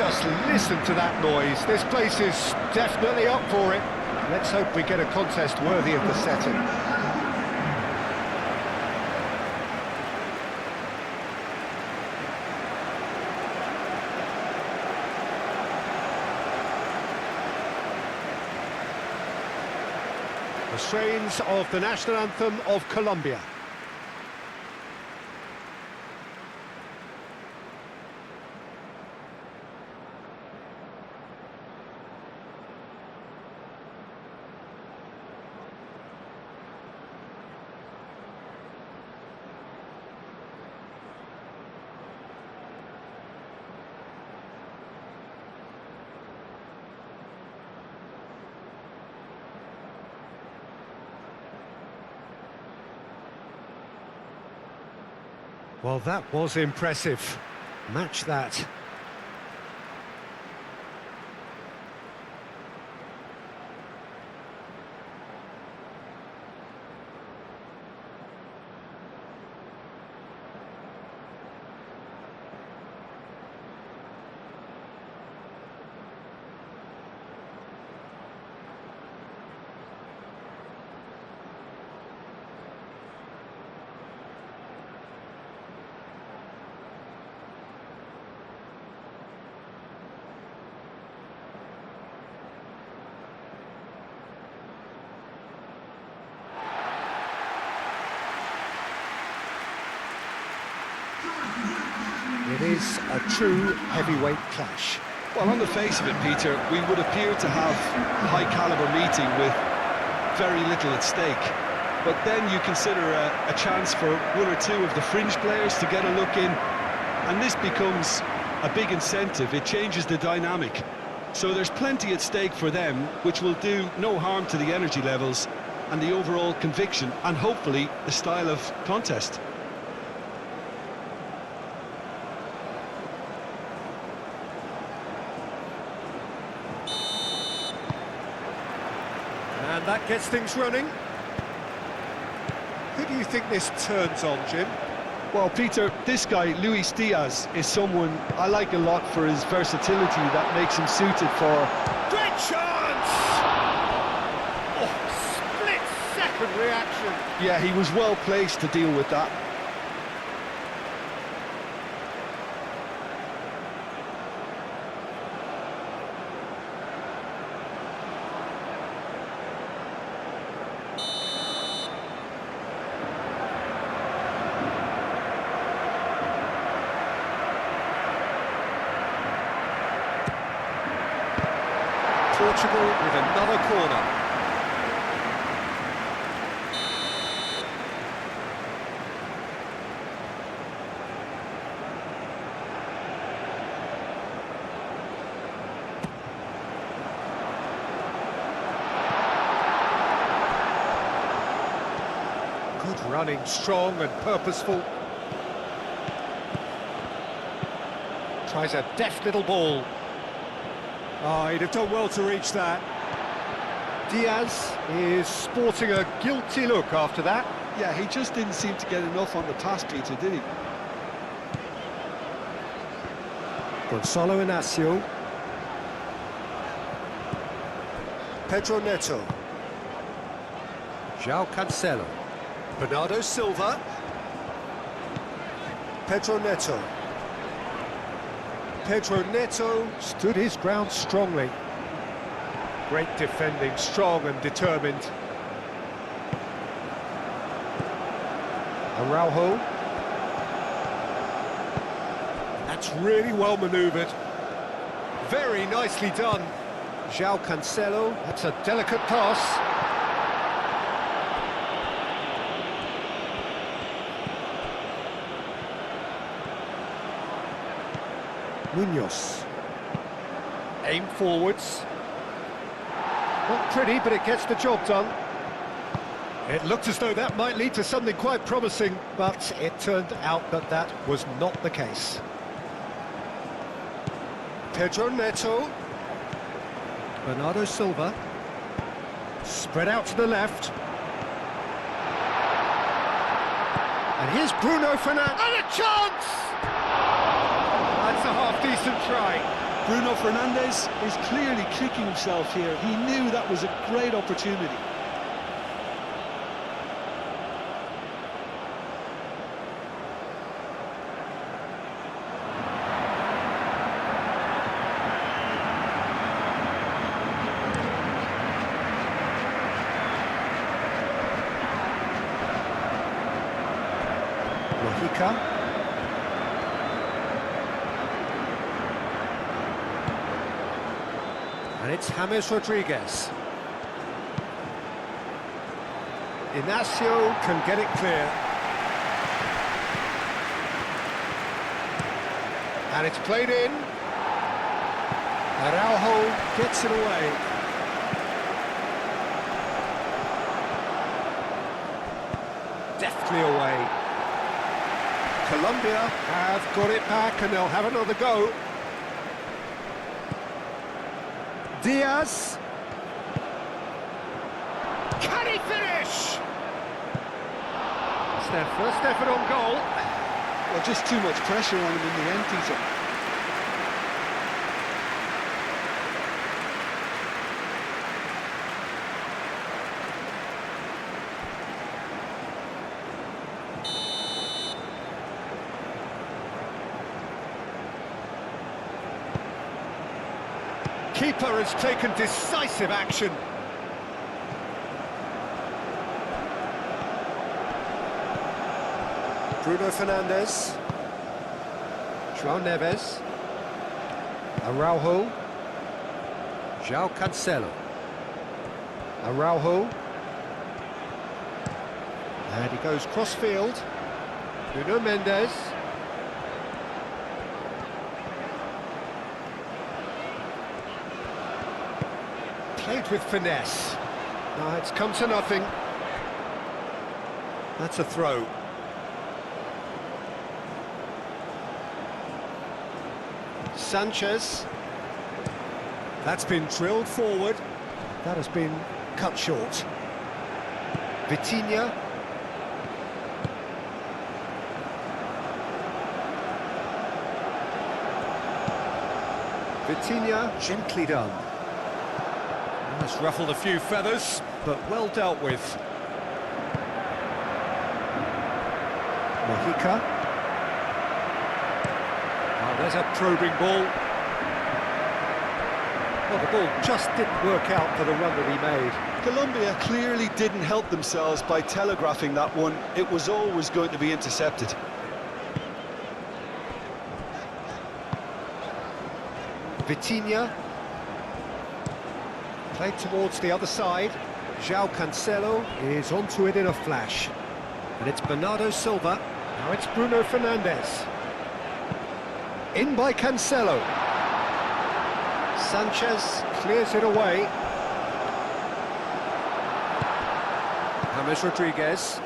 Just listen to that noise. This place is definitely up for it. Let's hope we get a contest worthy of the setting. The strains of the national anthem of Colombia. Well, that was impressive. Match that. It is a true heavyweight clash. Well, on the face of it, Peter, we would appear to have a high-caliber meeting with very little at stake. But then you consider a chance for one or two of the fringe players to get a look in, and this becomes a big incentive. It changes the dynamic. So there's plenty at stake for them, which will do no harm to the energy levels and the overall conviction, and hopefully the style of contest. And that gets things running. Who do you think this turns on, Jim? Well, Peter, this guy, Luis Diaz, is someone I like a lot for his versatility that makes him suited for... Great chance! Oh, split-second reaction. Yeah, he was well placed to deal with that. Portugal with another corner. Good running, strong and purposeful. Tries a deft little ball. Oh, he'd have done well to reach that. Diaz is sporting a guilty look after that. Yeah, he just didn't seem to get enough on the pass, Peter, did he? Gonzalo Inacio. Pedro Neto. João Cancelo. Bernardo Silva. Pedro Neto. Pedro Neto stood his ground strongly. Great defending, strong and determined. Araujo. That's really well manoeuvred. Very nicely done. João Cancelo, that's a delicate pass. Munoz. Aim forwards. Not pretty, but it gets the job done. It looked as though that might lead to something quite promising, but it turned out that that was not the case. Pedro Neto. Bernardo Silva. Spread out to the left. And here's Bruno Fernandes. And a chance! That's a half-decent try. Bruno Fernandes is clearly kicking himself here. He knew that was a great opportunity. Mojica. And it's James Rodriguez. Inacio can get it clear. And it's played in. Araujo gets it away. Deftly away. Colombia have got it back and they'll have another go. Diaz. Can he finish? It's their first effort on goal. Well, just too much pressure on him in the end, Peter. Keeper has taken decisive action. Bruno Fernandes. João Neves. Araujo. João Cancelo. Araujo. And he goes cross-field. Nuno Mendes. Played with finesse. No, it's come to nothing. That's a throw. Sanchez. That's been drilled forward. That has been cut short. Vitinha. Vitinha, gently done. That's ruffled a few feathers, but well dealt with. Mojica. Oh, there's a probing ball. Well, the ball just didn't work out for the run that he made. Colombia clearly didn't help themselves by telegraphing that one. It was always going to be intercepted. Vitinha. Played towards the other side. João Cancelo is onto it in a flash. And it's Bernardo Silva. Now it's Bruno Fernandes. In by Cancelo. Sanchez clears it away. James Rodriguez.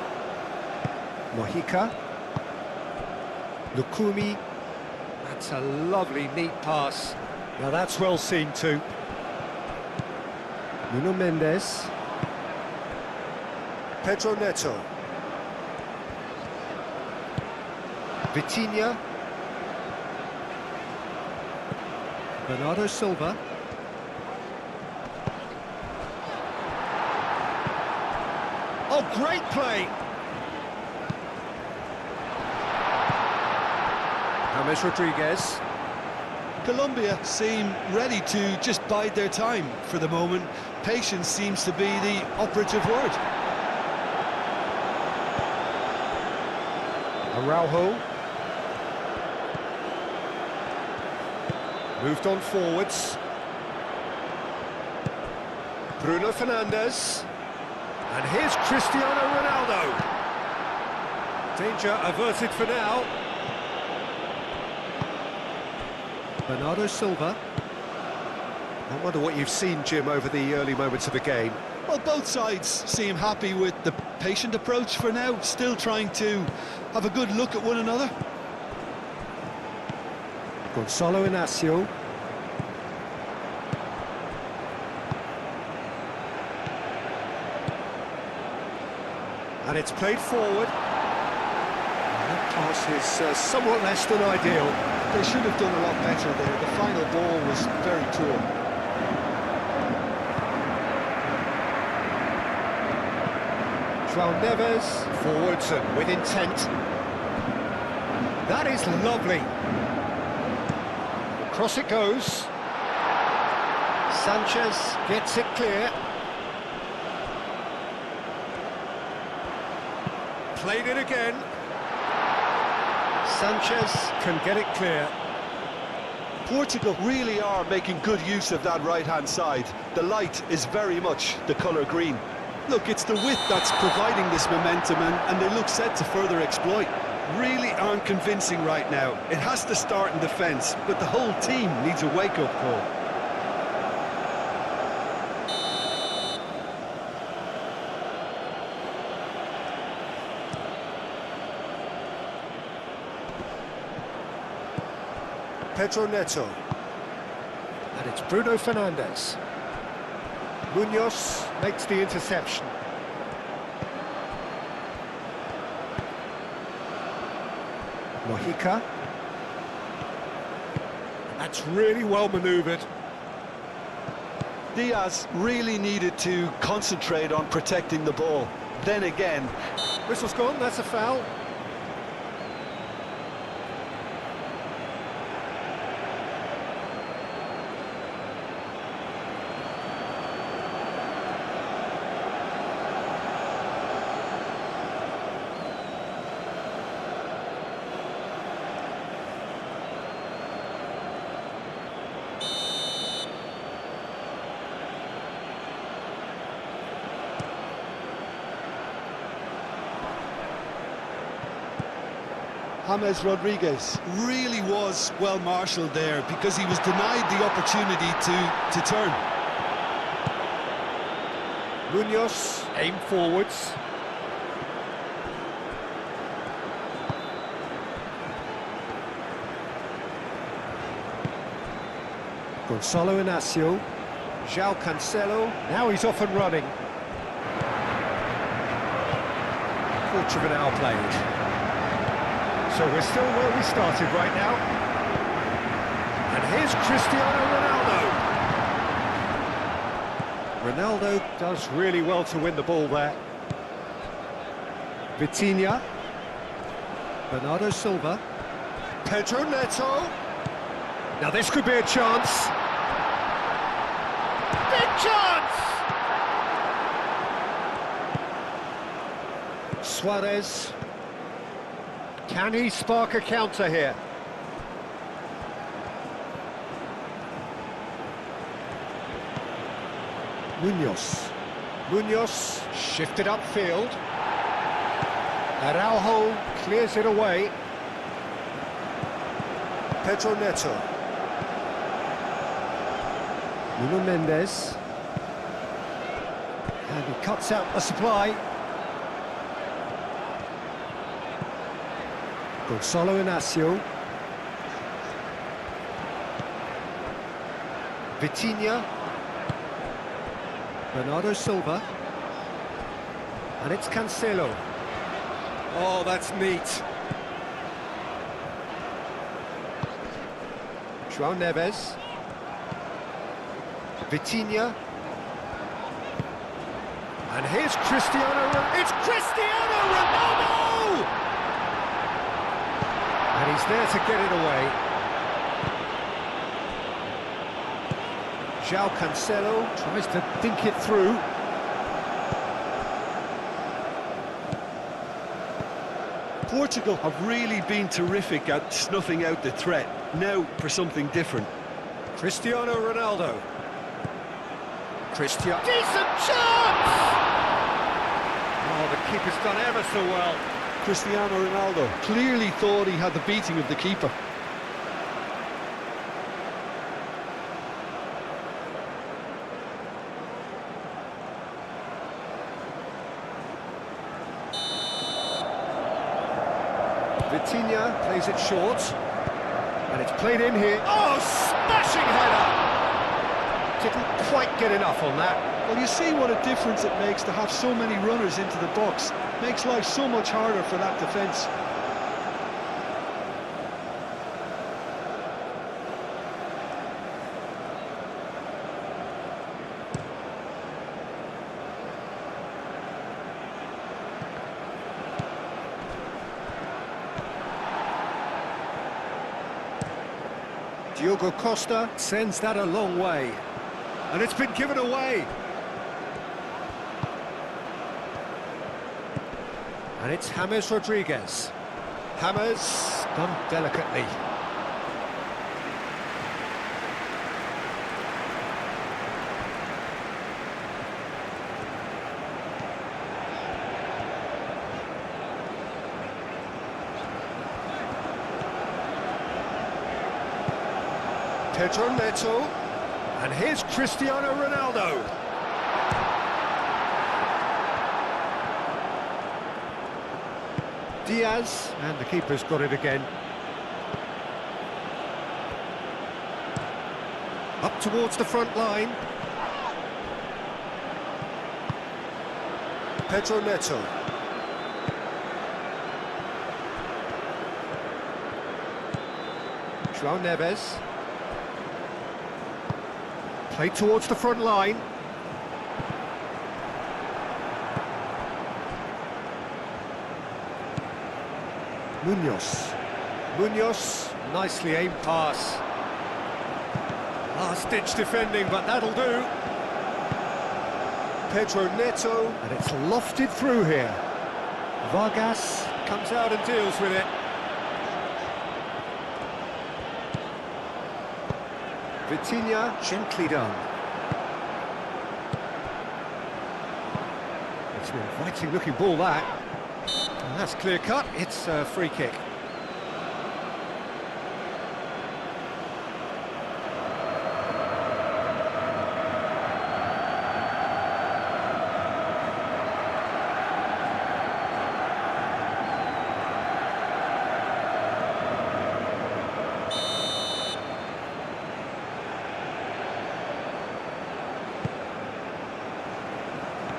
Mojica. Lukumi. That's a lovely, neat pass. Now that's well seen too. Nuno Mendes. Pedro Neto. Vitinha. Bernardo Silva. Oh, great play! James Rodriguez. Colombia seem ready to just bide their time for the moment. Patience seems to be the operative word. Araujo. Moved on forwards. Bruno Fernandes. And here's Cristiano Ronaldo. Danger averted for now. Bernardo Silva. I wonder what you've seen, Jim, over the early moments of the game. Well, both sides seem happy with the patient approach for now, still trying to have a good look at one another. Gonzalo Inacio. And it's played forward. And that pass is somewhat less than ideal. They should have done a lot better there. The final ball was very poor. João Neves, forwards and with intent. That is lovely. Across it goes. Sanchez gets it clear. Played it again. Sanchez can get it clear. Portugal really are making good use of that right-hand side. The light is very much the colour green. Look, it's the width that's providing this momentum, and they look set to further exploit. Really aren't convincing right now. It has to start in defence, but the whole team needs a wake-up call. Pedro Neto. And it's Bruno Fernandes. Munoz makes the interception. Mojica. That's really well manoeuvred. Diaz really needed to concentrate on protecting the ball. Then again... Whistle's gone, that's a foul. James Rodriguez really was well marshalled there because he was denied the opportunity to turn. Munoz, aim forwards. Gonzalo Inacio. João Cancelo. Now he's off and running. Quarter of an hour played. So we're still where we started right now. And here's Cristiano Ronaldo. Ronaldo does really well to win the ball there. Vitinha. Bernardo Silva. Pedro Neto. Now this could be a chance. Big chance! Suarez. Can he spark a counter here? Munoz shifted upfield. Araujo clears it away. Pedro Neto. Nuno Mendes. And he cuts out the supply. Gonzalo Inacio. Vitinha. Bernardo Silva. And it's Cancelo. Oh, that's neat. João Neves. Vitinha. And here's It's Cristiano Ronaldo! And he's there to get it away. João Cancelo tries to think it through. Portugal have really been terrific at snuffing out the threat. Now for something different. Cristiano Ronaldo. Decent chance! Oh, the keeper's done ever so well. Cristiano Ronaldo clearly thought he had the beating of the keeper. Vitinha plays it short. And it's played in here. Oh, smashing header! Didn't quite get enough on that. Well, you see what a difference it makes to have so many runners into the box. Makes life so much harder for that defence. Diogo Costa sends that a long way. And it's been given away. And it's James Rodriguez. James done delicately. Pedro Neto, and here's Cristiano Ronaldo. Diaz, and the keeper's got it again. Up towards the front line. Pedro Neto. João Neves. Play towards the front line. Munoz, nicely aimed pass. Last-ditch defending, but that'll do. Pedro Neto, and it's lofted through here. Vargas comes out and deals with it. Vitinha, gently done. It's an inviting-looking ball, that. And that's clear-cut, it's a free kick.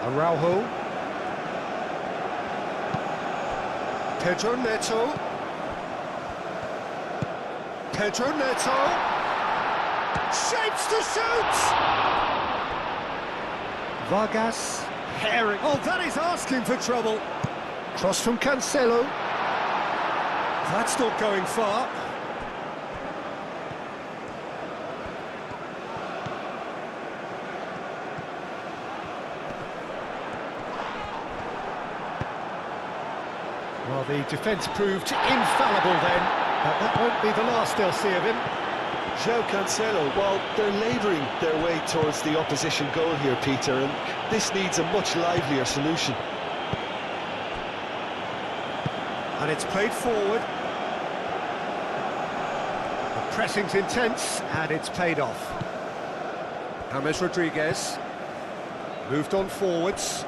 Araujo. Pedro Neto. Pedro Neto. Shapes to shoot! Vargas. Herring. Oh, that is asking for trouble. Cross from Cancelo. That's not going far. Well, the defence proved infallible then, but that won't be the last they'll see of him. João Cancelo, well, they're labouring their way towards the opposition goal here, Peter, and this needs a much livelier solution. And it's played forward. The pressing's intense, and it's paid off. James Rodriguez moved on forwards.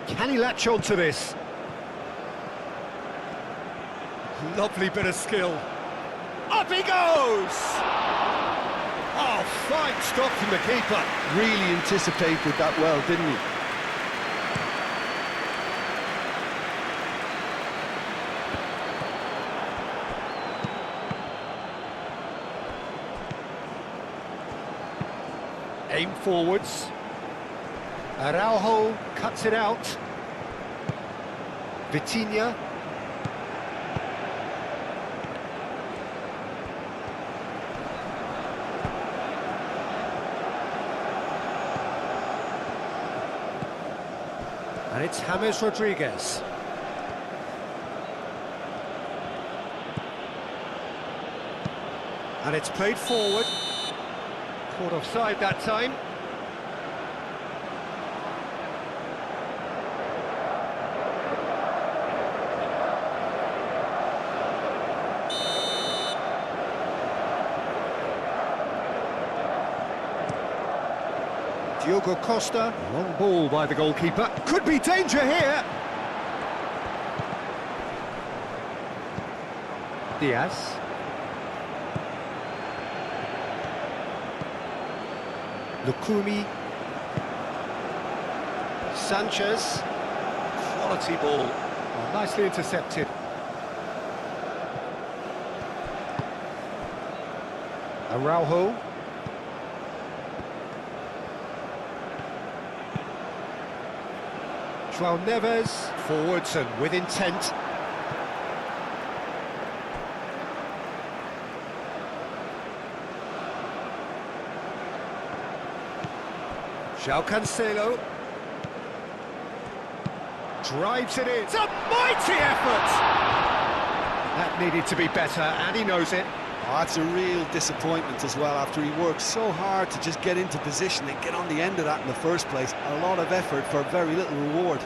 Can he latch on to this? Lovely bit of skill. Up he goes! Oh, fine stop from the keeper. Really anticipated that well, didn't he? Aim forwards. Araujo cuts it out. Vitinha. And it's James Rodriguez. And it's played forward. Caught offside that time. Diogo Costa, long ball by the goalkeeper. Could be danger here. Diaz. Lukumi. Sanchez. Quality ball. Oh, nicely intercepted. Araujo. João Neves, forwards and with intent. João Cancelo. Drives it in. It's a mighty effort! That needed to be better, and he knows it. Oh, that's a real disappointment as well, after he worked so hard to just get into position and get on the end of that in the first place. A lot of effort for very little reward.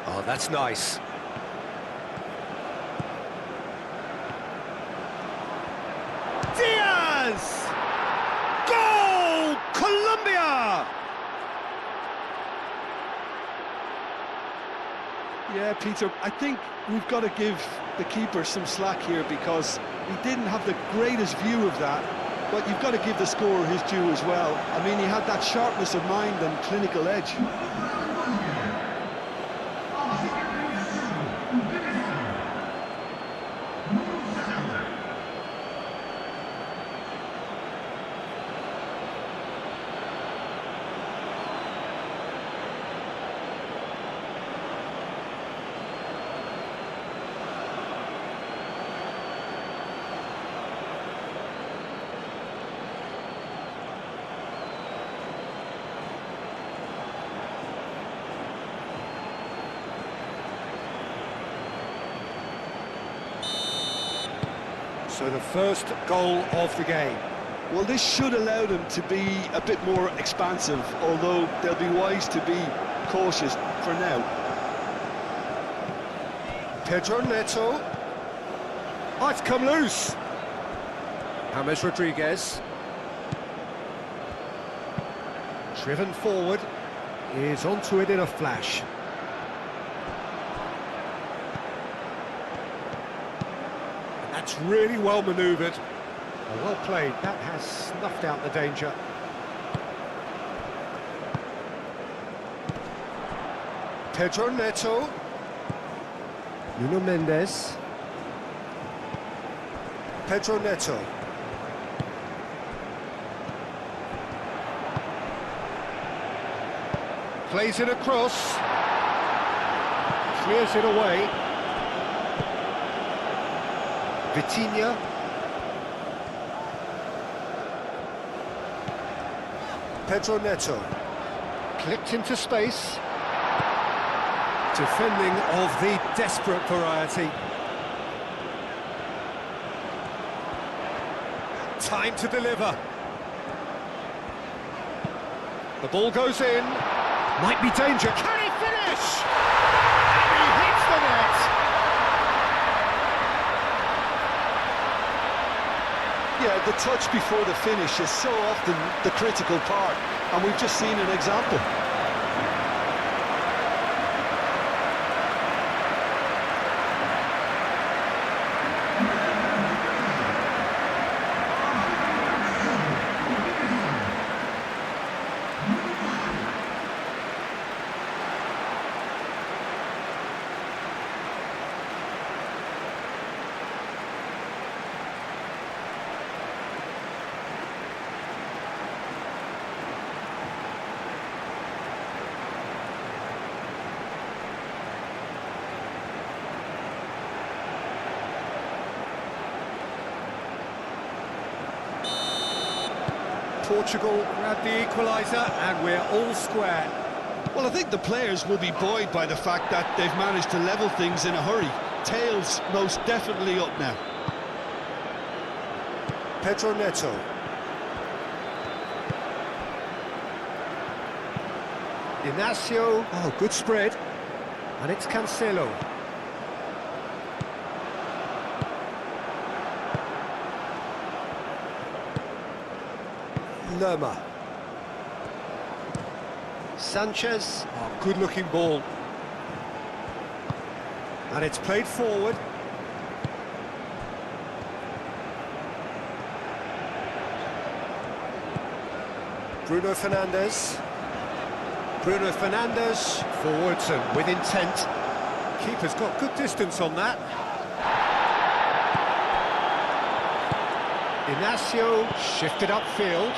Oh, that's nice. Diaz! Goal! Colombia! Yeah, Peter, I think we've got to give the keeper some slack here, because he didn't have the greatest view of that, but you've got to give the scorer his due as well. I mean, he had that sharpness of mind and clinical edge. So the first goal of the game. Well, this should allow them to be a bit more expansive, although they'll be wise to be cautious for now. Pedro Neto. Oh, it's come loose. James Rodriguez. Driven forward. Is onto it in a flash. That's really well manoeuvred. Well played. That has snuffed out the danger. Pedro Neto. Nuno Mendes. Pedro Neto. Plays it across. Clears it away. Vitinha. Pedro Neto. Clipped into space. Defending of the desperate variety. Time to deliver. The ball goes in. Might be danger. Can he finish? And he hits the net. Yeah, the touch before the finish is so often the critical part, and we've just seen an example. Portugal grabbed the equaliser and we're all square. Well, I think the players will be buoyed by the fact that they've managed to level things in a hurry. Tails most definitely up now. Pedro Neto. Inacio. Oh, good spread. And it's Cancelo. Lerma. Sanchez. Oh, good-looking ball. And it's played forward. Bruno Fernandes. Bruno Fernandes. Forwards and with intent. Keeper's got good distance on that. Inacio shifted upfield.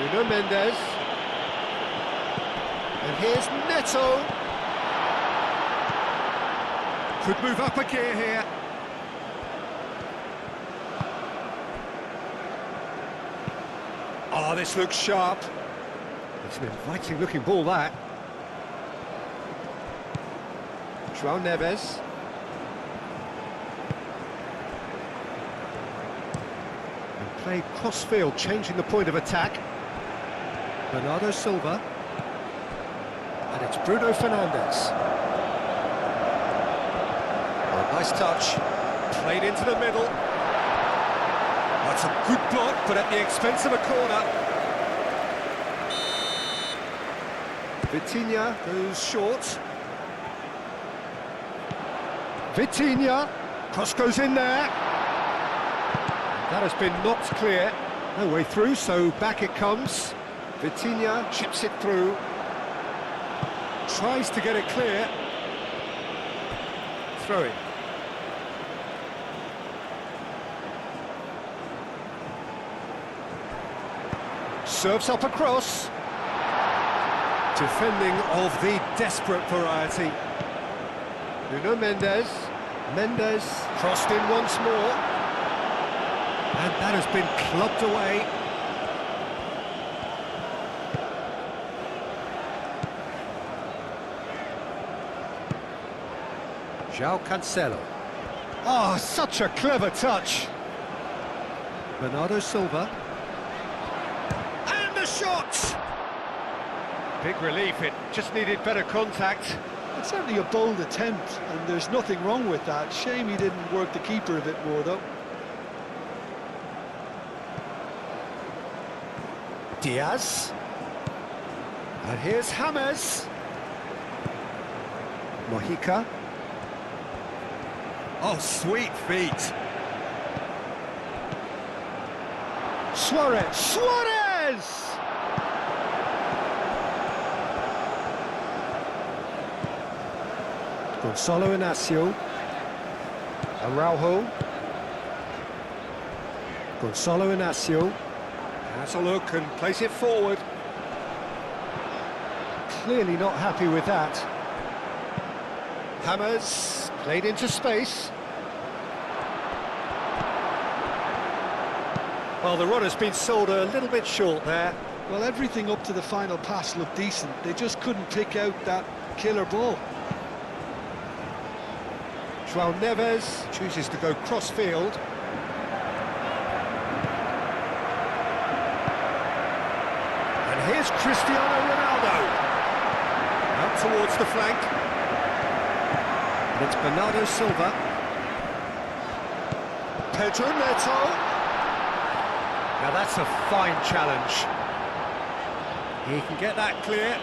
Nuno Mendes. And here's Neto. Could move up a gear here. Oh, this looks sharp. It's an inviting looking ball, that. João Neves. And played cross-field, changing the point of attack. Bernardo Silva. And it's Bruno Fernandes. Oh, nice touch. Played into the middle. That's a good block, but at the expense of a corner. Vitinha goes short. Vitinha, cross goes in there. That has been knocked clear. No way through, so back it comes. Vitinha chips it through. Tries to get it clear. Throw it. Serves up across. Defending of the desperate variety. Nuno Mendes. Mendes crossed in once more. And that has been clubbed away. João Cancelo. Oh, such a clever touch. Bernardo Silva. And the shot! Big relief, it just needed better contact. It's certainly a bold attempt, and there's nothing wrong with that. Shame he didn't work the keeper a bit more, though. Diaz. And here's James. Mojica. Oh, sweet feet. Suarez. Suarez! Gonzalo Inacio. Araujo. Gonzalo Inacio. Has a look and plays it forward. Clearly not happy with that. James played into space. Well, the run has been sold a little bit short there. Well, everything up to the final pass looked decent. They just couldn't pick out that killer ball. João Neves chooses to go cross-field. And here's Cristiano Ronaldo. Out towards the flank. And it's Bernardo Silva. Pedro Neto. Now that's a fine challenge. He can get that clear.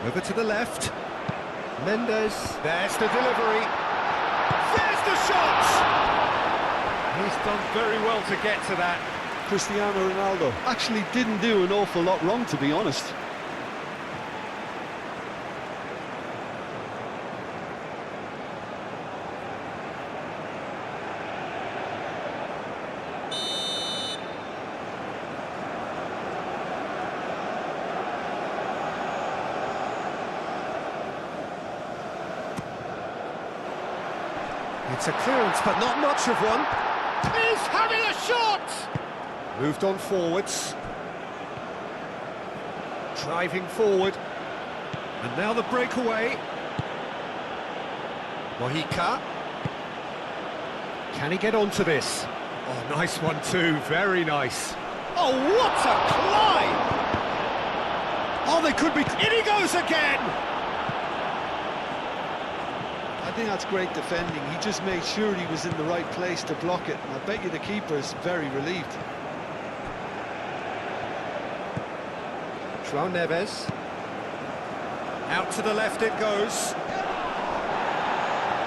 Over to the left. Mendes. There's the delivery. There's the shot! He's done very well to get to that. Cristiano Ronaldo actually didn't do an awful lot wrong, to be honest. It's a clearance, but not much of one. He's having a shot! Moved on forwards. Driving forward. And now the breakaway. Mojica. Can he get onto this? Oh, nice one too, very nice. Oh, what a climb! Oh, they could be... In he goes again! I think that's great defending. He just made sure he was in the right place to block it. And I bet you the keeper's very relieved. João Neves. Out to the left it goes.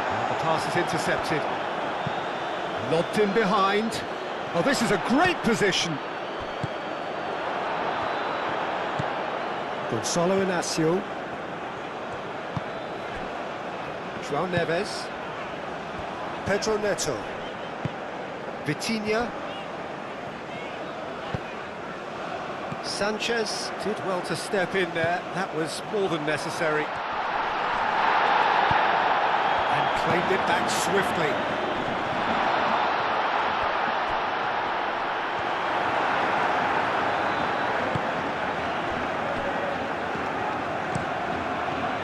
And the pass is intercepted. Lobbed in behind. Oh, this is a great position. Gonzalo Inacio. João Neves. Pedro Neto. Vitinha. Sanchez did well to step in there. That was more than necessary. And claimed it back swiftly.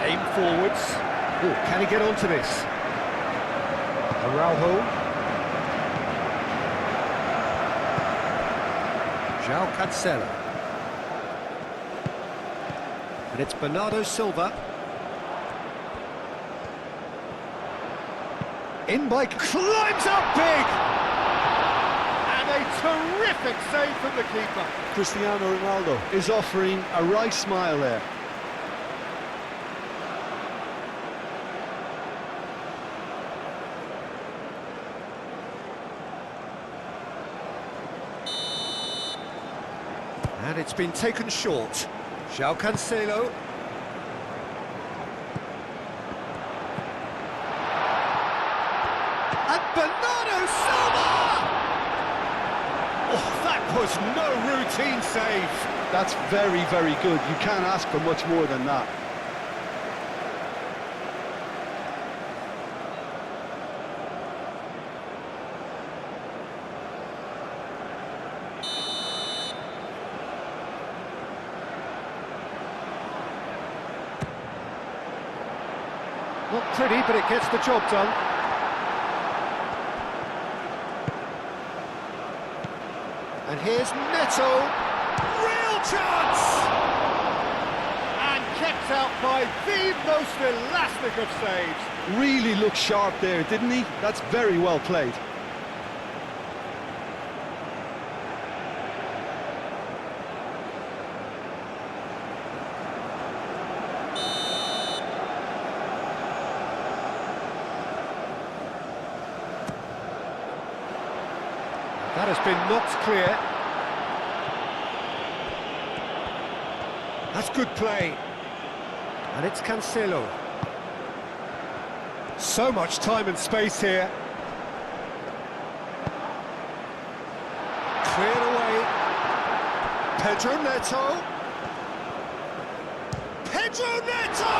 Aim forwards. Oh, can he get onto this? Araujo. João Cancelo. And it's Bernardo Silva. In by climbs up big! And a terrific save from the keeper. Cristiano Ronaldo is offering a right smile there. And it's been taken short. João Cancelo. And Bernardo Silva! Oh, that was no routine save. That's very, very good. You can't ask for much more than that. Not pretty, but it gets the job done. And here's Neto. Real chance! And kept out by the most elastic of saves. Really looked sharp there, didn't he? That's very well played. That has been knocked clear. That's good play. And it's Cancelo. So much time and space here. Cleared away. Pedro Neto. Pedro Neto!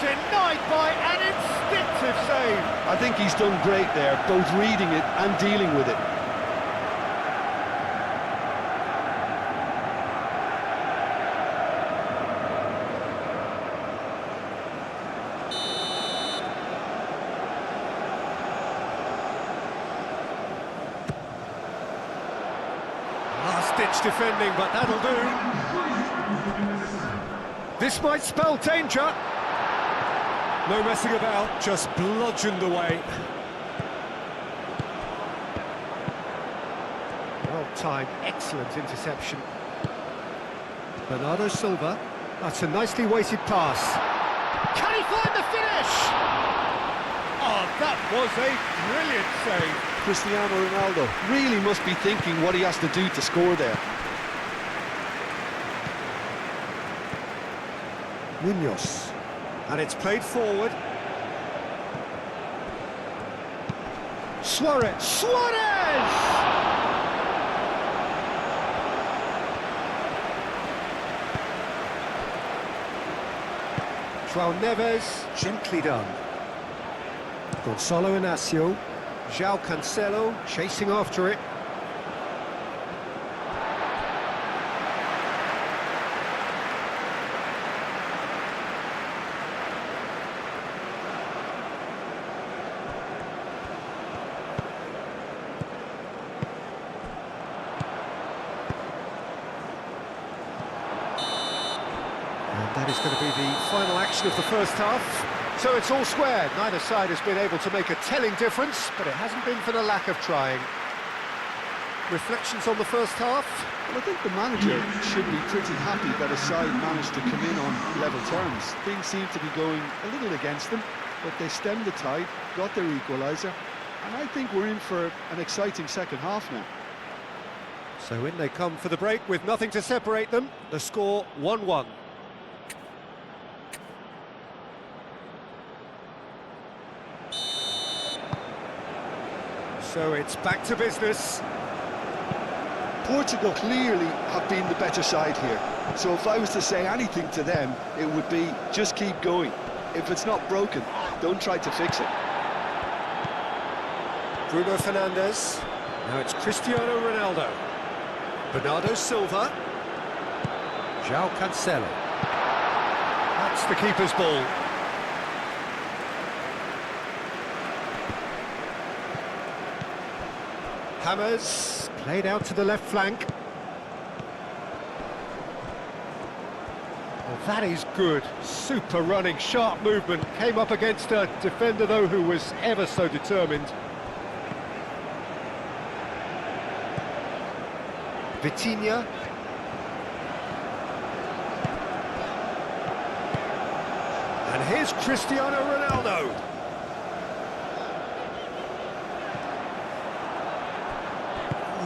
Denied by an instinctive save. I think he's done great there, both reading it and dealing with it. Last-ditch defending, but that'll do. This might spell danger. No messing about, just bludgeoned away. Well timed, excellent interception. Bernardo Silva, that's a nicely weighted pass. Can he find the finish? Oh, that was a brilliant save. Cristiano Ronaldo really must be thinking what he has to do to score there. Munoz. And it's played forward. Suarez! Suarez! João Neves, gently done. Gonçalo Inácio. João Cancelo, chasing after it. That is going to be the final action of the first half. So it's all square. Neither side has been able to make a telling difference, but it hasn't been for the lack of trying. Reflections on the first half? Well, I think the manager should be pretty happy that his side managed to come in on level terms. Things seem to be going a little against them, but they stemmed the tide, got their equaliser, and I think we're in for an exciting second half now. So in they come for the break with nothing to separate them. The score 1-1. So it's back to business. Portugal clearly have been the better side here. So if I was to say anything to them, it would be just keep going. If it's not broken, don't try to fix it. Bruno Fernandes. Now it's Cristiano Ronaldo. Bernardo Silva. João Cancelo. That's the keeper's ball. Hammers, played out to the left flank. Well, that is good. Super running, sharp movement. Came up against a defender, though, who was ever so determined. Vitinha. And here's Cristiano Ronaldo.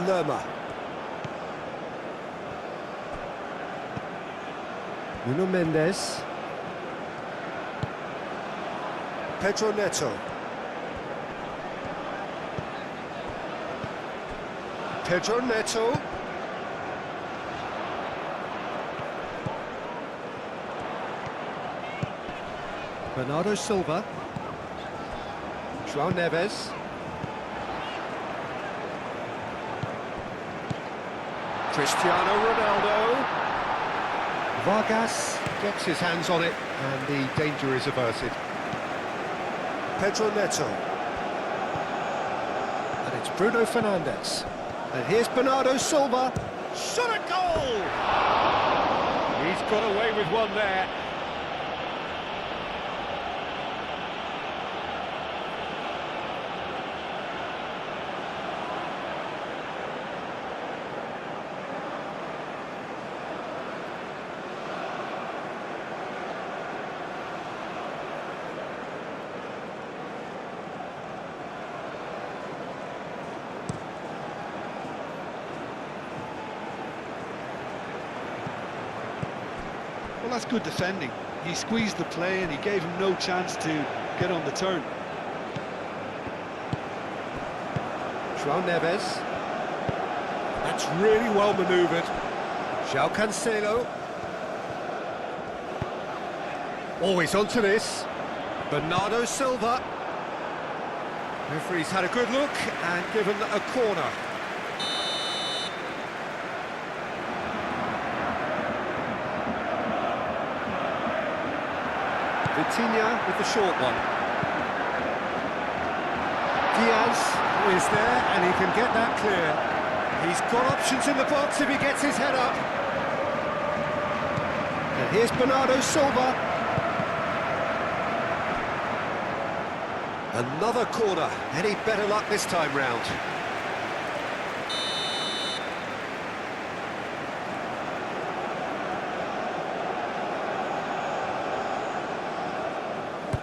Lerma. Nuno Mendes. Pedro Neto. Pedro Neto. Bernardo Silva. João Neves. Cristiano Ronaldo. Vargas gets his hands on it and the danger is averted. Pedro Neto. And it's Bruno Fernandes. And here's Bernardo Silva. Shot a goal! He's got away with one there. Well, that's good defending. He squeezed the play and he gave him no chance to get on the turn. João Neves. That's really well manoeuvred. João Cancelo. Always onto this. Bernardo Silva. Referee's had a good look and given a corner. Vitinha with the short one. Diaz is there and he can get that clear. He's got options in the box if he gets his head up. And here's Bernardo Silva. Another corner. Any better luck this time round?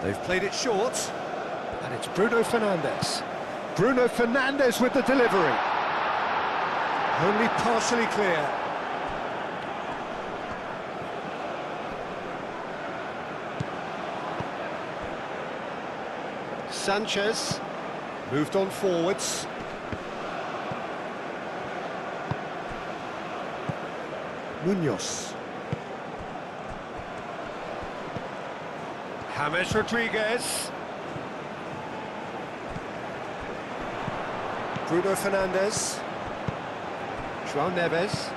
They've played it short, and it's Bruno Fernandes. Bruno Fernandes with the delivery. Only partially clear. Sanchez moved on forwards. Munoz. James Rodriguez. Bruno Fernandes. João Neves.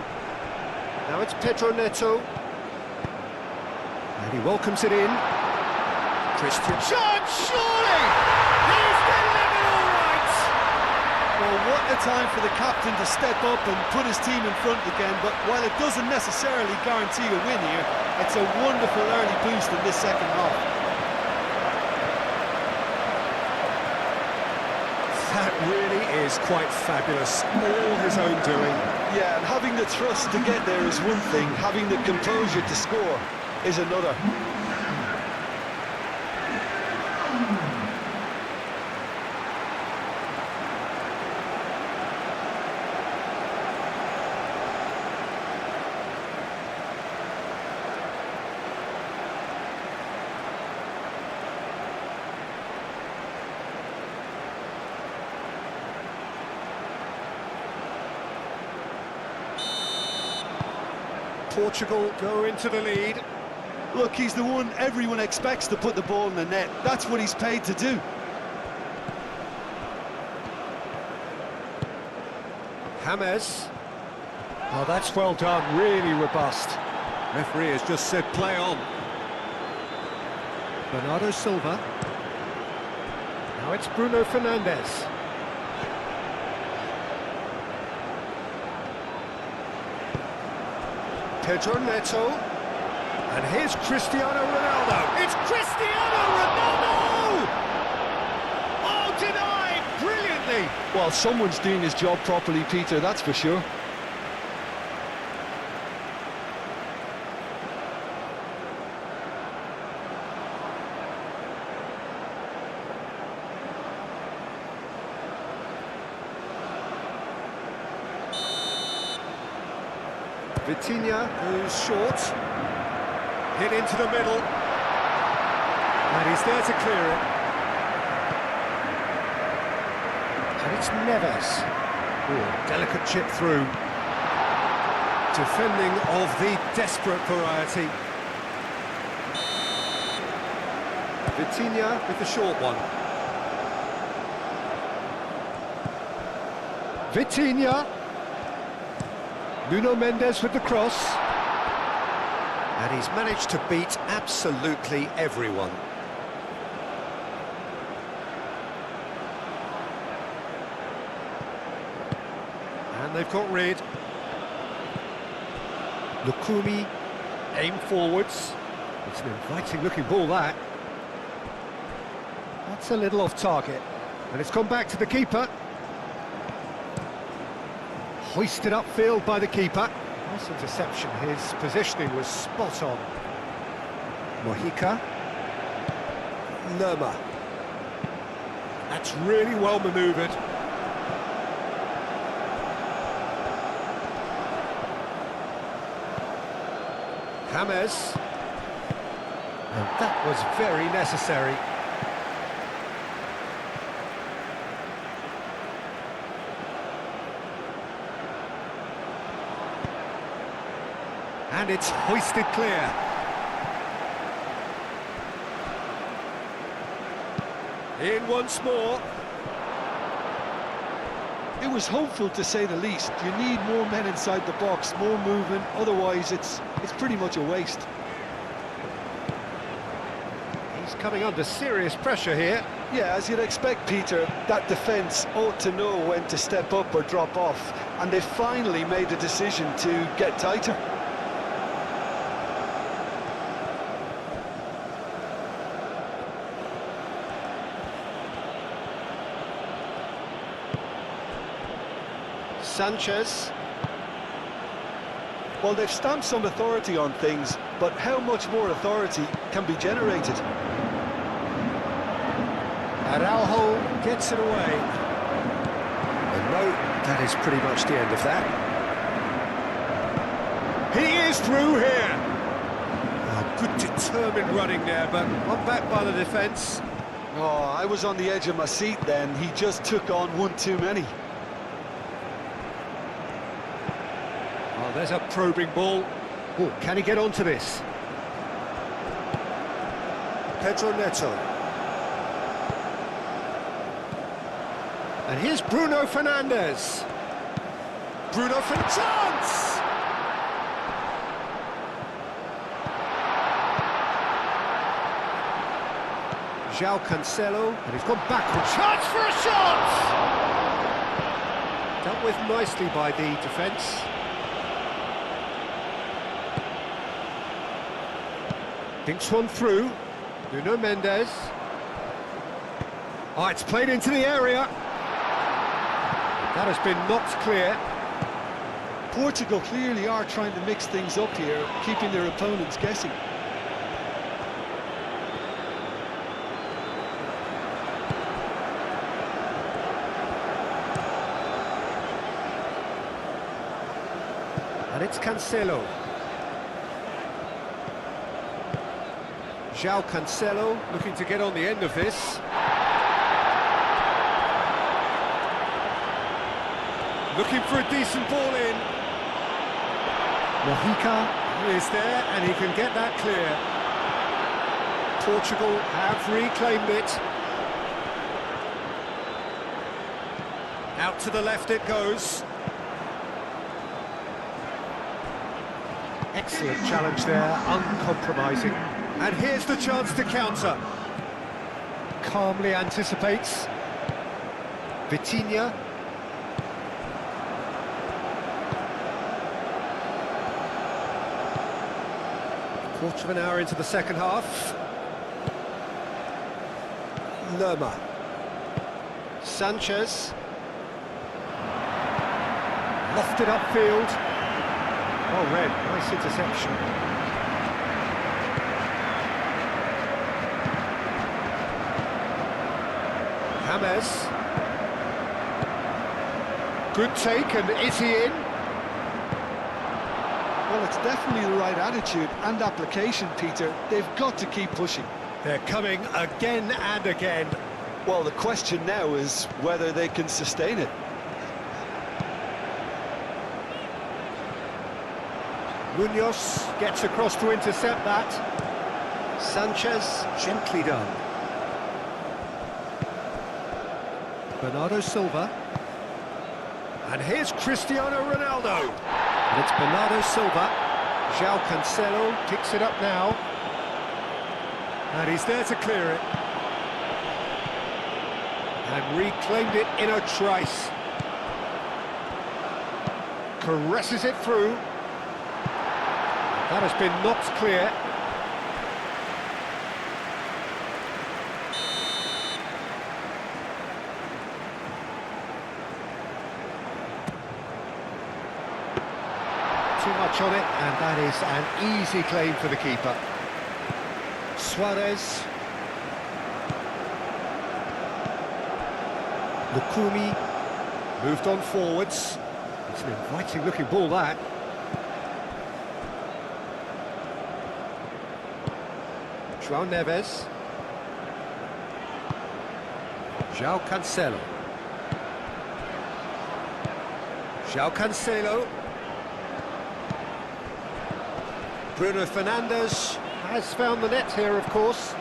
Now it's Pedro Neto. And he welcomes it in. Christian. Shot, surely! He's delivered all right! Well, what a time for the captain to step up and put his team in front again, but while it doesn't necessarily guarantee a win here, it's a wonderful early boost in this second half. That really is quite fabulous, all his own doing. Yeah, and having the trust to get there is one thing, having the composure to score is another. Portugal go into the lead. Look, he's the one everyone expects to put the ball in the net. That's what he's paid to do. James. Oh, that's well done, really robust. Referee has just said play on. Bernardo Silva. Now it's Bruno Fernandes. Pedro Neto. And here's Cristiano Ronaldo. It's Cristiano Ronaldo! Oh, denied brilliantly. Well, someone's doing his job properly, Peter, that's for sure. Vitinha, who's short, hit into the middle, and he's there to clear it. And it's Neves. Ooh, delicate chip through. Defending of the desperate variety. Vitinha with the short one. Vitinha. Nuno Mendes with the cross. And he's managed to beat absolutely everyone. And they've got rid. Lukumi, aim forwards. It's an inviting looking ball, that. That's a little off target. And it's gone back to the keeper. Hoisted upfield by the keeper. Nice interception, his positioning was spot on. Mojica. Lerma. That's really well manoeuvred. James. And that was very necessary. And it's hoisted clear. In once more. It was hopeful, to say the least. You need more men inside the box, more movement, otherwise it's pretty much a waste. He's coming under serious pressure here. Yeah, as you'd expect, Peter, that defence ought to know when to step up or drop off, and they finally made the decision to get tighter. Sanchez. Well, they've stamped some authority on things, but how much more authority can be generated? Araujo gets it away. And no, that is pretty much the end of that. He is through here. Oh, good determined running there, but one back by the defence. Oh, I was on the edge of my seat then. He just took on one too many. Oh, there's a probing ball. Oh, can he get onto this? Pedro Neto. And here's Bruno Fernandes. Bruno Fernandes! João Cancelo, and he's gone backwards. Chance for a shot! Dealt with nicely by the defence. Dinks one through. Nuno Mendes. Oh, it's played into the area. That has been knocked clear. Portugal clearly are trying to mix things up here, keeping their opponents guessing. And it's Cancelo. João Cancelo looking to get on the end of this. Looking for a decent ball in. Mojica He's there, and he can get that clear. Portugal have reclaimed it. Out to the left it goes. Excellent challenge there, uncompromising. And here's the chance to counter. Calmly anticipates. Vitinha. Quarter of an hour into the second half. Lerma. Sanchez. Lofted upfield. Well read, nice interception. James. Good take, and is he in? Well, it's definitely the right attitude and application, Peter. They've got to keep pushing. They're coming again and again. Well, the question now is whether they can sustain it. Munoz gets across to intercept that. Sanchez, gently done. Bernardo Silva. And here's Cristiano Ronaldo. And it's Bernardo Silva. João Cancelo picks it up now. And he's there to clear it. And reclaimed it in a trice. Caresses it through. That has been knocked clear. Too much on it, and that is an easy claim for the keeper. Suarez. Lukumi moved on forwards. It's an inviting looking ball, that. João Neves. João Cancelo. João Cancelo. Bruno Fernandes has found the net here, of course.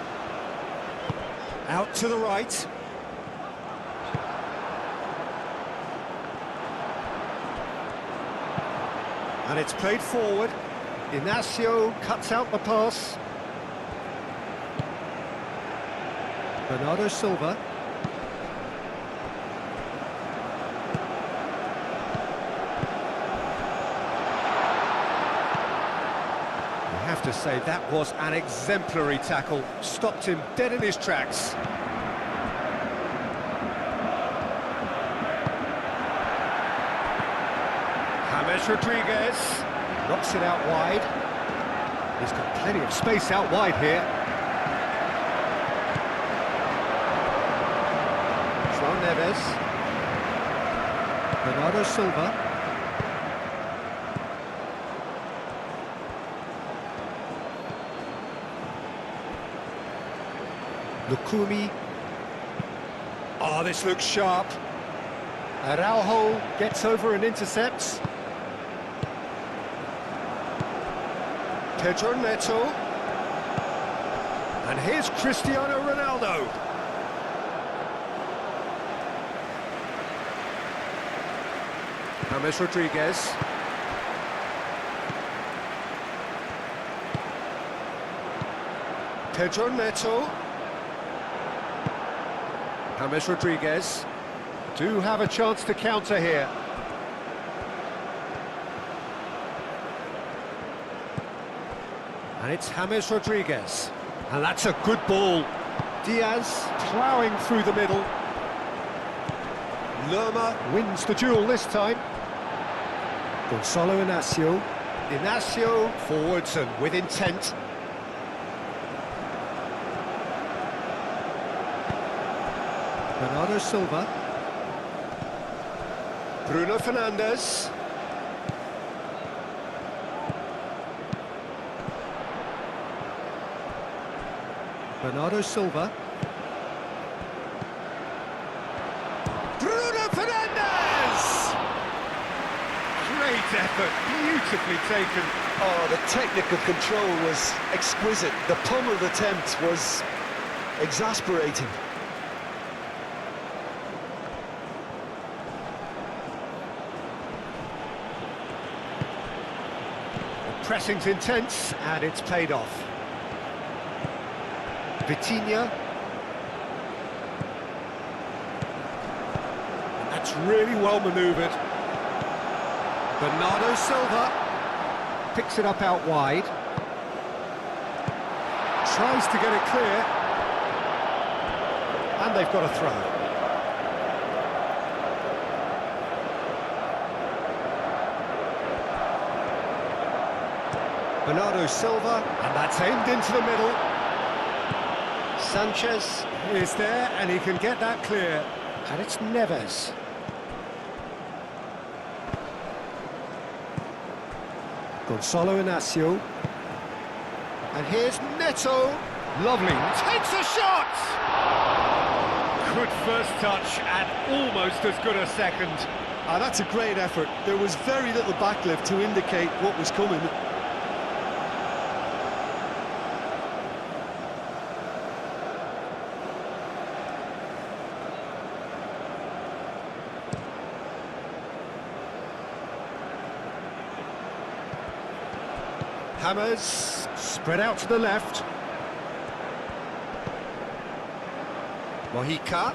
Out to the right. And it's played forward. Inacio cuts out the pass. Bernardo Silva. You have to say that was an exemplary tackle. Stopped him dead in his tracks. James Rodriguez knocks it out wide. He's got plenty of space out wide here. João Neves. Bernardo Silva. Lukumi. Oh, this looks sharp. Araujo gets over and intercepts. Pedro Neto. And here's Cristiano Ronaldo. James Rodriguez. Pedro Neto. James Rodriguez do have a chance to counter here. And it's James Rodriguez. And that's a good ball. Diaz ploughing through the middle. Lerma wins the duel this time. Gonzalo Inacio. Inacio forwards and with intent. Bernardo Silva. Bruno Fernandes. Bernardo Silva. Bruno Fernandes! Great effort, beautifully taken. Oh, the technical control was exquisite. The pummeled attempt was exasperating. The pressing's intense, and it's paid off. Vitinha. That's really well manoeuvred. Bernardo Silva picks it up out wide. Tries to get it clear. And they've got a throw. Bernardo Silva, and that's aimed into the middle. Sanchez is there, and he can get that clear. And it's Neves. Gonzalo Inacio. And here's Neto. Lovely. Takes a shot! Good first touch and almost as good a second. That's a great effort. There was very little backlift to indicate what was coming. Hammers, spread out to the left. Mojica,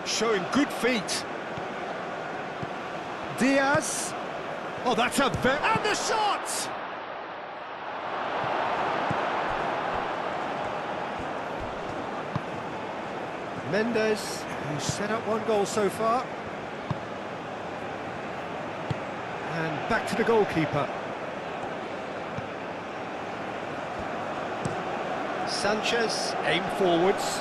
showing good feet. Diaz. Oh, that's a very... And the shot! Mendes, who's set up one goal so far. And back to the goalkeeper. Sanchez, aim forwards.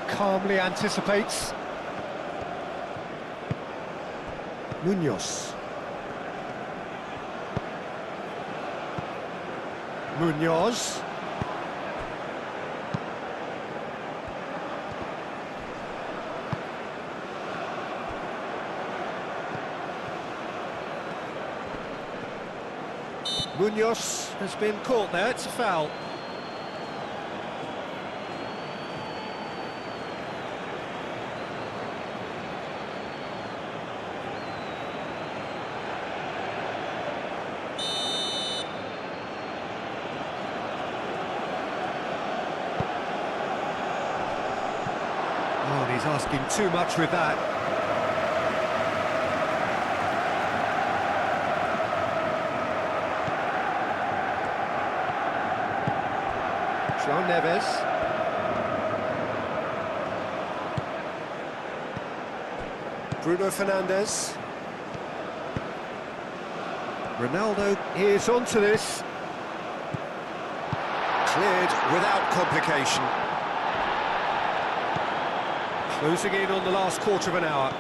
Calmly anticipates. Munoz. Munoz. Munoz has been caught there, it's a foul. Oh, and he's asking too much with that. João Neves. Bruno Fernandes. Ronaldo is onto this. Cleared without complication. Closing in on the last quarter of an hour.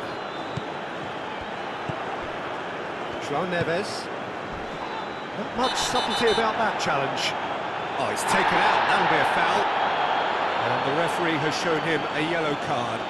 João Neves. Not much subtlety about that challenge. Oh, he's taken out, that'll be a foul. And the referee has shown him a yellow card.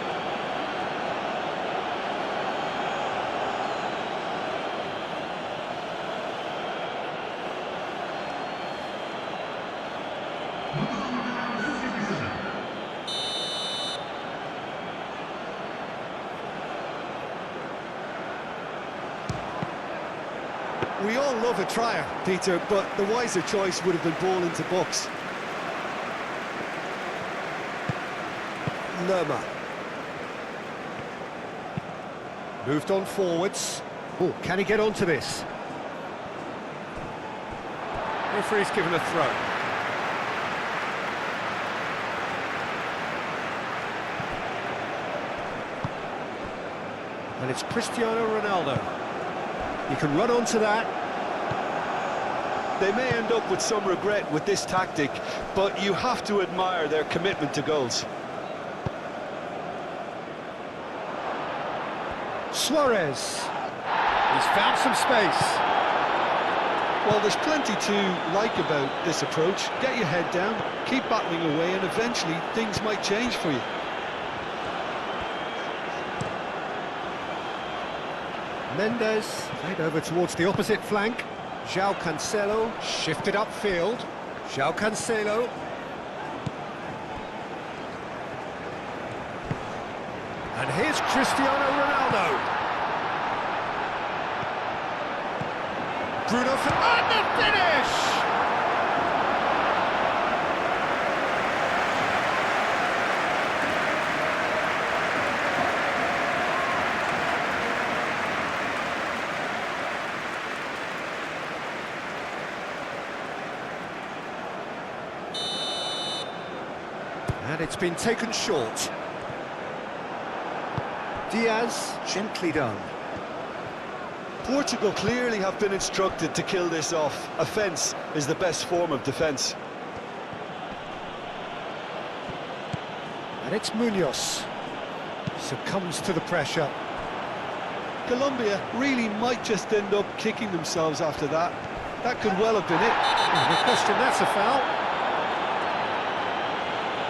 We all love a trier, Peter, but the wiser choice would have been ball into box. Lerma. Moved on forwards. Oh, can he get onto this? Referee's given a throw. And it's Cristiano Ronaldo. You can run onto that. They may end up with some regret with this tactic, but you have to admire their commitment to goals. Suarez. He's found some space. Well, there's plenty to like about this approach. Get your head down, keep battling away, and eventually things might change for you. Mendes, played over towards the opposite flank. João Cancelo, shifted upfield. João Cancelo. And here's Cristiano Ronaldo. Bruno Fernandes, the finish! And it's been taken short. Diaz, gently done. Portugal clearly have been instructed to kill this off. Offence is the best form of defence. And it's Munoz. Succumbs to the pressure. Colombia really might just end up kicking themselves after that. That could well have been it. No question, that's a foul.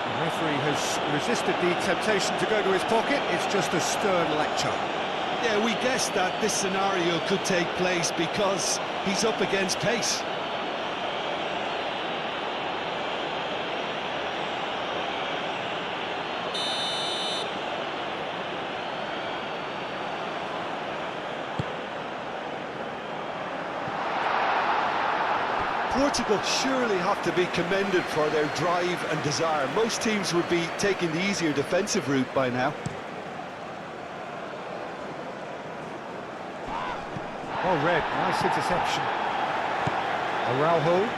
The referee has resisted the temptation to go to his pocket. It's just a stern lecture. Yeah, we guessed that this scenario could take place because he's up against pace. Portugal surely have to be commended for their drive and desire. Most teams would be taking the easier defensive route by now. Well read, nice interception. Araujo.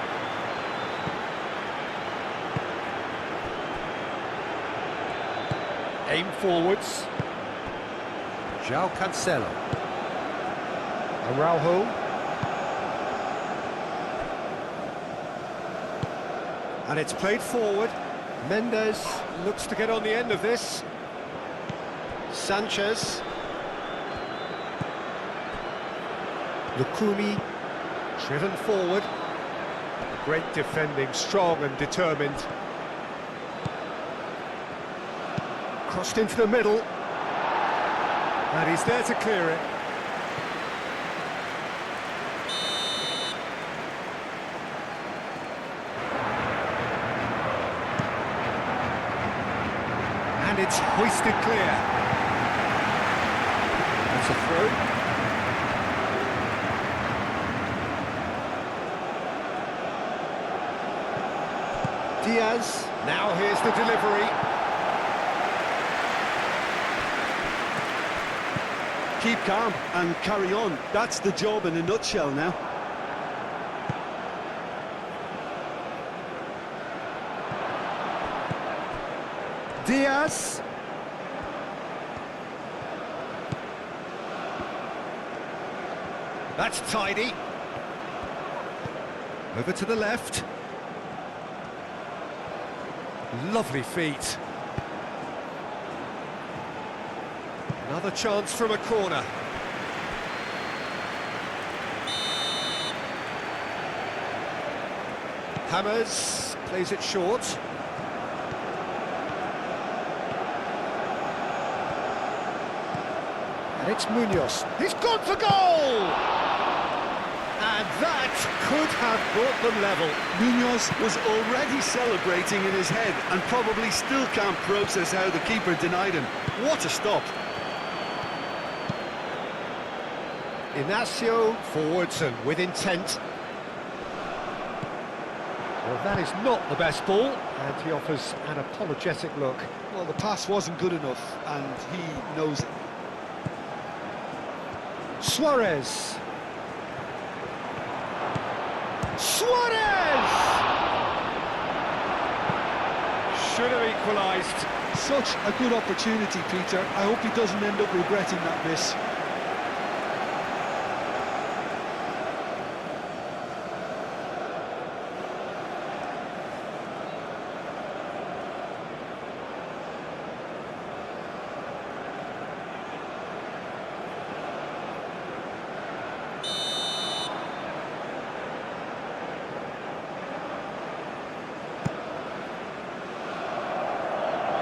Aim forwards. João Cancelo. Araujo. And it's played forward. Mendes looks to get on the end of this. Sanchez. Lukumi, driven forward. Great defending, strong and determined. Crossed into the middle. And he's there to clear it. And it's hoisted clear. That's a throw. Diaz, now here's the delivery. Keep calm and carry on. That's the job in a nutshell now. Diaz. That's tidy. Over to the left. Lovely feet. Another chance from a corner. Hammers, plays it short. And it's Munoz. He's gone for goal! And that could have brought them level. Munoz was already celebrating in his head and probably still can't process how the keeper denied him. What a stop. Inacio forwards and with intent. Well, that is not the best ball, and he offers an apologetic look. Well, the pass wasn't good enough, and he knows it. Suarez. Suarez! Should have equalised. Such a good opportunity, Peter. I hope he doesn't end up regretting that miss.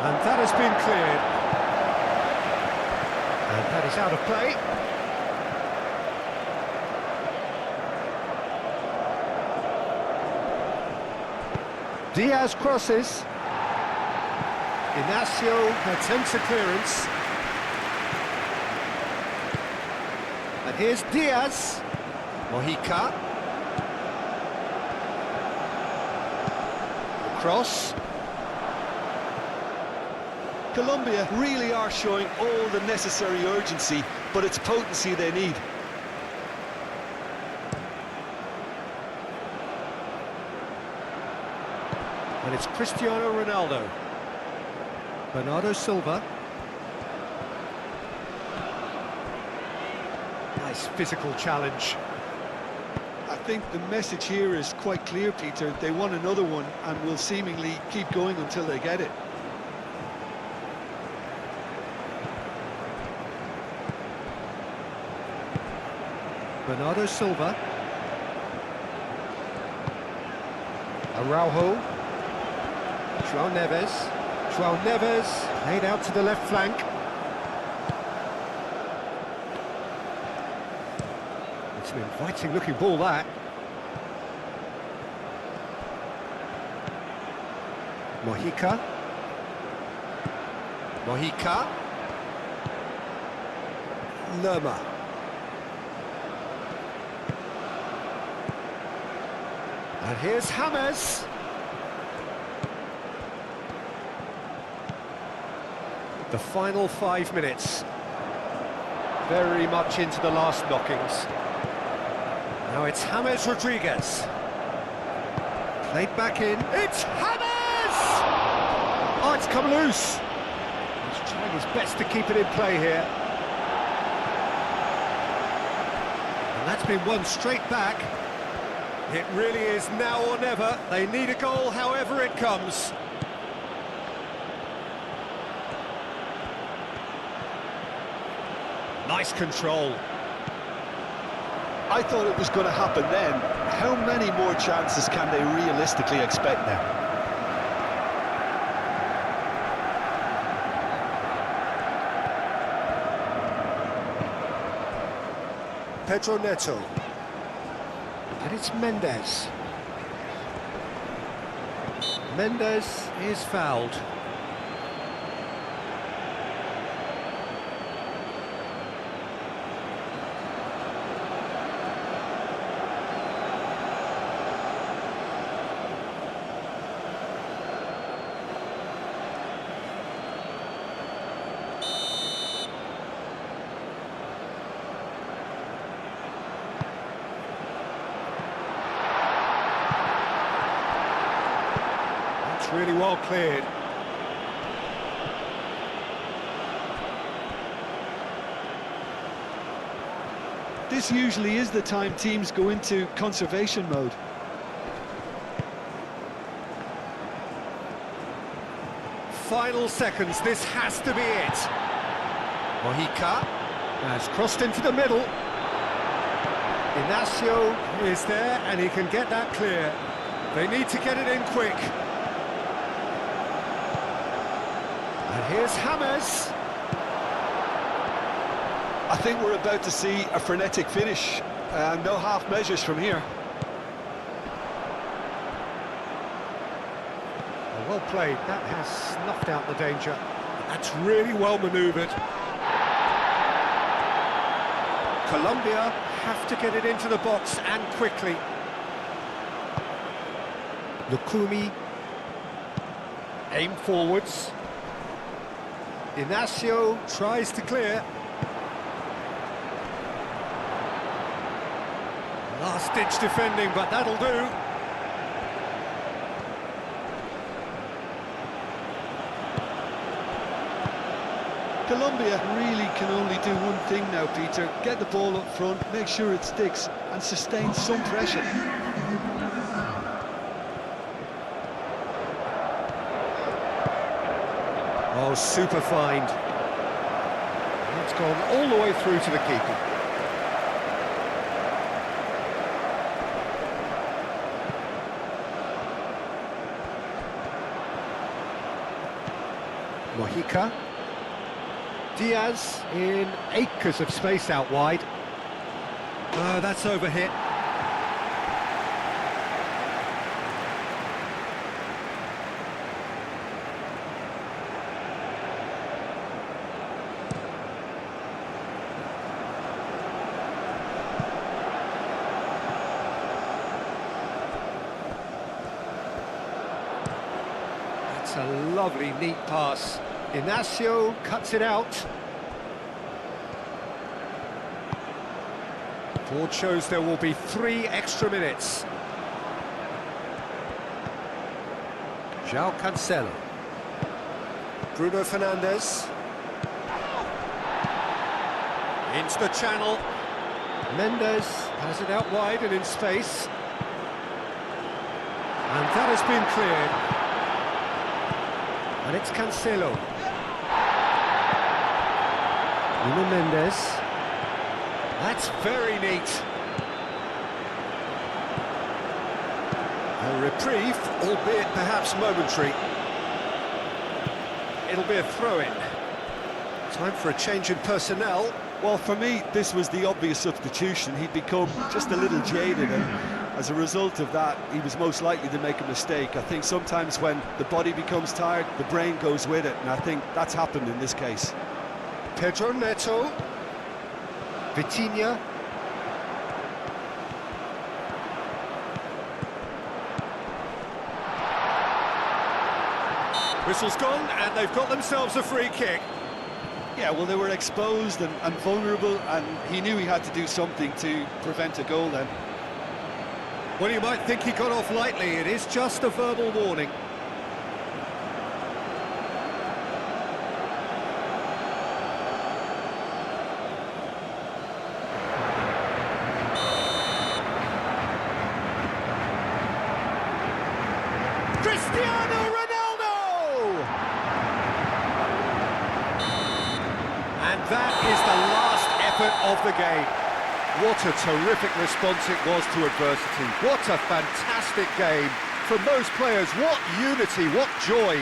And that has been cleared. And that is out of play. Diaz crosses. Inacio attempts a clearance. And here's Diaz. Mojica. Cross. Colombia really are showing all the necessary urgency, but it's potency they need. And it's Cristiano Ronaldo. Bernardo Silva. Nice physical challenge. I think the message here is quite clear, Peter. They want another one and will seemingly keep going until they get it. Bernardo Silva. Araujo. João Neves. João Neves laid out to the left flank. It's an inviting looking ball, that. Mojica. Mojica. Lerma. And here's James. The final 5 minutes. Very much into the last knockings. Now it's James Rodriguez. Played back in. It's James! Oh, it's come loose. He's trying his best to keep it in play here. And that's been won straight back. It really is now or never. They need a goal however it comes. Nice control. I thought it was going to happen then. How many more chances can they realistically expect now? Pedro Neto. And it's Mendes. Mendes is fouled. Really well cleared. This usually is the time teams go into conservation mode. Final seconds, this has to be it. Mojica has crossed into the middle. Inacio is there and he can get that clear. They need to get it in quick. And here's James. I think we're about to see a frenetic finish. No half measures from here. Well played. That has snuffed out the danger. That's really well manoeuvred. Colombia have to get it into the box and quickly. Lukumi. Aim forwards. Inacio tries to clear. Last-ditch defending, but that'll do. Colombia really can only do one thing now, Peter. Get the ball up front, make sure it sticks, and sustain some pressure. Oh, super find. It's gone all the way through to the keeper. Mojica. Diaz in acres of space out wide. That's overhit. That's a lovely, neat pass. Inacio cuts it out. Board shows there will be 3 extra minutes. João Cancelo. Bruno Fernandes. Into the channel. Mendes has it out wide and in space. And that has been cleared. And it's Cancelo. Nuno Mendes. That's very neat. A reprieve, albeit perhaps momentary. It'll be a throw-in. Time for a change in personnel. Well, for me, this was the obvious substitution. He'd become just a little jaded, and as a result of that, he was most likely to make a mistake. I think sometimes when the body becomes tired, the brain goes with it, and I think that's happened in this case. Pedro Neto. Vitinha. Whistle's gone, and they've got themselves a free kick. Yeah, well, they were exposed and vulnerable, and he knew he had to do something to prevent a goal then. Well, you might think he got off lightly. It is just a verbal warning. Cristiano Ronaldo! And that is the last effort of the game. What a terrific response it was to adversity. What a fantastic game. From those players, what unity, what joy.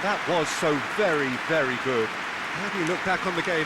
That was so very, very good. How do you look back on the game?